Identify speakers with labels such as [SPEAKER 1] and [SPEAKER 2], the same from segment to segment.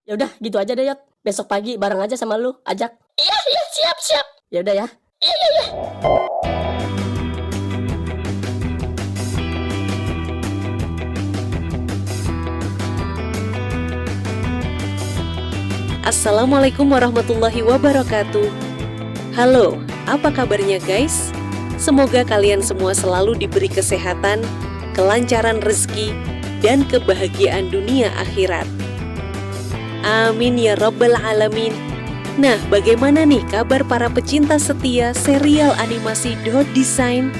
[SPEAKER 1] Ya udah gitu aja deh Yot. Besok pagi bareng aja sama lu, ajak. Iya, siap. Ya udah ya. Iya.
[SPEAKER 2] Assalamualaikum warahmatullahi wabarakatuh. Halo, apa kabarnya guys? Semoga kalian semua selalu diberi kesehatan, kelancaran rezeki, dan kebahagiaan dunia akhirat. Amin ya rabbal alamin. Nah, bagaimana nih kabar para pecinta setia serial animasi Dot Design?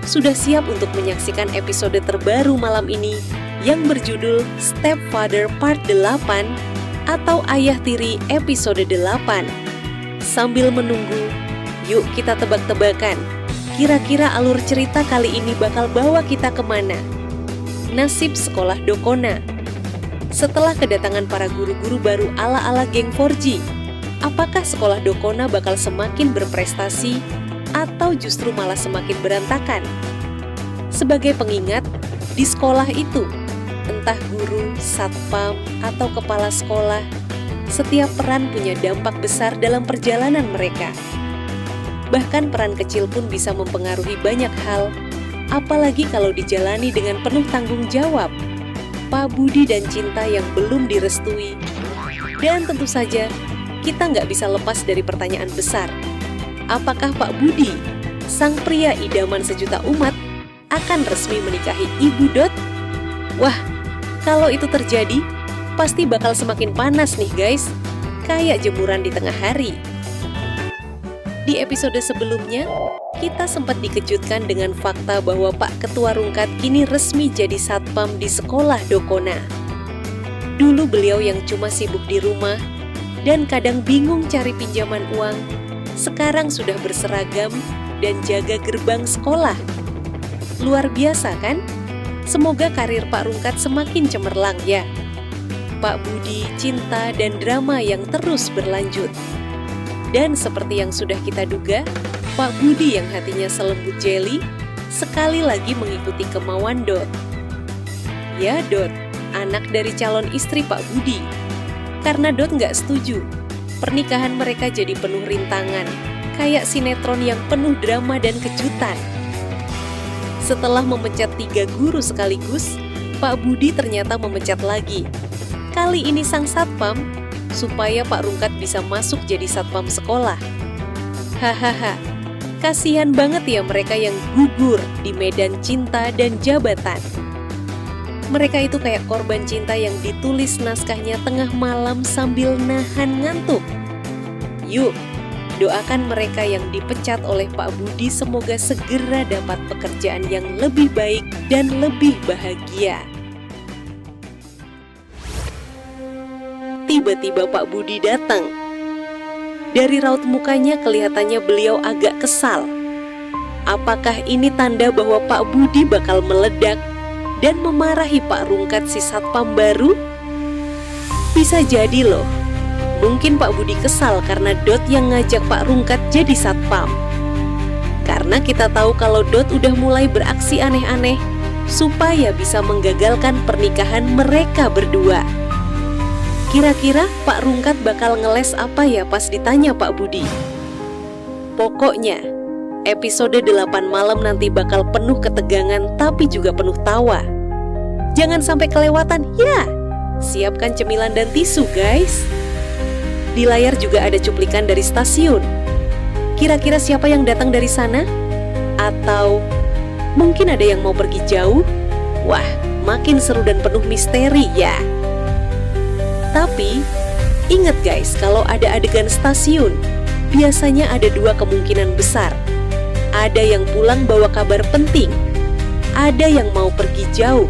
[SPEAKER 2] Sudah siap untuk menyaksikan episode terbaru malam ini yang berjudul Stepfather Part 8 atau Ayah Tiri episode 8. Sambil menunggu, yuk kita tebak-tebakan. Kira-kira alur cerita kali ini bakal bawa kita kemana? Nasib sekolah Dokona. Setelah kedatangan para guru-guru baru ala-ala geng 4G, apakah sekolah Dokona bakal semakin berprestasi atau justru malah semakin berantakan? Sebagai pengingat, di sekolah itu, entah guru, satpam, atau kepala sekolah, setiap peran punya dampak besar dalam perjalanan mereka. Bahkan peran kecil pun bisa mempengaruhi banyak hal, apalagi kalau dijalani dengan penuh tanggung jawab. Pak Budi dan Cinta yang belum direstui. Dan tentu saja, kita nggak bisa lepas dari pertanyaan besar. Apakah Pak Budi, sang pria idaman sejuta umat, akan resmi menikahi Ibu Dot? Wah, kalau itu terjadi, pasti bakal semakin panas nih guys, kayak jemuran di tengah hari. Di episode sebelumnya, kita sempat dikejutkan dengan fakta bahwa Pak Ketua Rungkat kini resmi jadi satpam di sekolah Dokona. Dulu beliau yang cuma sibuk di rumah dan kadang bingung cari pinjaman uang, sekarang sudah berseragam dan jaga gerbang sekolah. Luar biasa kan? Semoga karir Pak Rungkat semakin cemerlang ya. Pak Budi, Cinta, dan drama yang terus berlanjut. Dan seperti yang sudah kita duga, Pak Budi yang hatinya selembut jeli, sekali lagi mengikuti kemauan Dot. Ya Dot, anak dari calon istri Pak Budi. Karena Dot nggak setuju, pernikahan mereka jadi penuh rintangan, kayak sinetron yang penuh drama dan kejutan. Setelah memecat 3 guru sekaligus, Pak Budi ternyata memecat lagi. Kali ini sang satpam, supaya Pak Rungkat bisa masuk jadi satpam sekolah. Hahaha, kasihan banget ya mereka yang gugur di medan cinta dan jabatan. Mereka itu kayak korban cinta yang ditulis naskahnya tengah malam sambil nahan ngantuk. Yuk, doakan mereka yang dipecat oleh Pak Budi semoga segera dapat pekerjaan yang lebih baik dan lebih bahagia. Tiba-tiba Pak Budi datang. Dari raut mukanya kelihatannya beliau agak kesal. Apakah ini tanda bahwa Pak Budi bakal meledak dan memarahi Pak Rungkat si satpam baru? Bisa jadi loh. Mungkin Pak Budi kesal karena Dot yang ngajak Pak Rungkat jadi satpam. Karena kita tahu kalau Dot udah mulai beraksi aneh-aneh supaya bisa menggagalkan pernikahan mereka berdua. Kira-kira Pak Rungkat bakal ngeles apa ya pas ditanya Pak Budi? Pokoknya, episode 8 malam nanti bakal penuh ketegangan tapi juga penuh tawa. Jangan sampai kelewatan ya! Siapkan cemilan dan tisu guys! Di layar juga ada cuplikan dari stasiun. Kira-kira siapa yang datang dari sana? Atau mungkin ada yang mau pergi jauh? Wah, makin seru dan penuh misteri ya! Tapi, ingat guys, kalau ada adegan stasiun, biasanya ada 2 kemungkinan besar. Ada yang pulang bawa kabar penting, ada yang mau pergi jauh.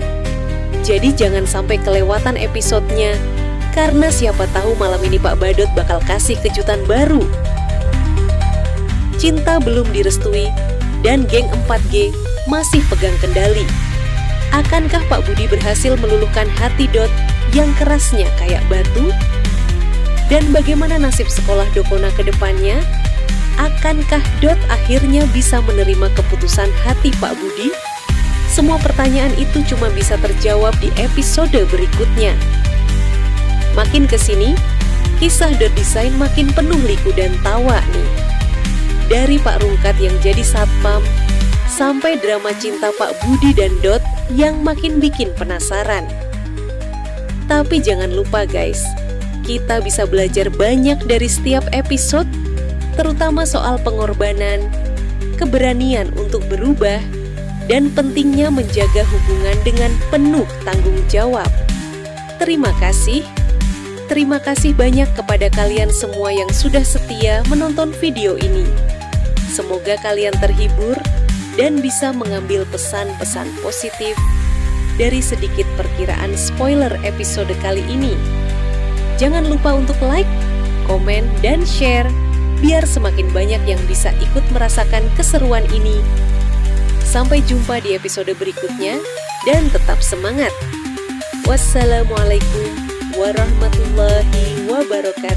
[SPEAKER 2] Jadi jangan sampai kelewatan episodenya, karena siapa tahu malam ini Pak Badot bakal kasih kejutan baru. Cinta belum direstui, dan geng 4G masih pegang kendali. Akankah Pak Budi berhasil meluluhkan hati Dot yang kerasnya kayak batu? Dan bagaimana nasib sekolah Dokona ke depannya? Akankah Dot akhirnya bisa menerima keputusan hati Pak Budi? Semua pertanyaan itu cuma bisa terjawab di episode berikutnya. Makin kesini, kisah Dot Design makin penuh liku dan tawa nih. Dari Pak Rungkat yang jadi satpam, sampai drama cinta Pak Budi dan Dot yang makin bikin penasaran. Tapi jangan lupa guys, kita bisa belajar banyak dari setiap episode, terutama soal pengorbanan, keberanian untuk berubah, dan pentingnya menjaga hubungan dengan penuh tanggung jawab. Terima kasih. Terima kasih banyak kepada kalian semua yang sudah setia menonton video ini. Semoga kalian terhibur dan bisa mengambil pesan-pesan positif dari sedikit perkiraan spoiler episode kali ini. Jangan lupa untuk like, komen, dan share biar semakin banyak yang bisa ikut merasakan keseruan ini. Sampai jumpa di episode berikutnya dan tetap semangat. Wassalamualaikum warahmatullahi wabarakatuh.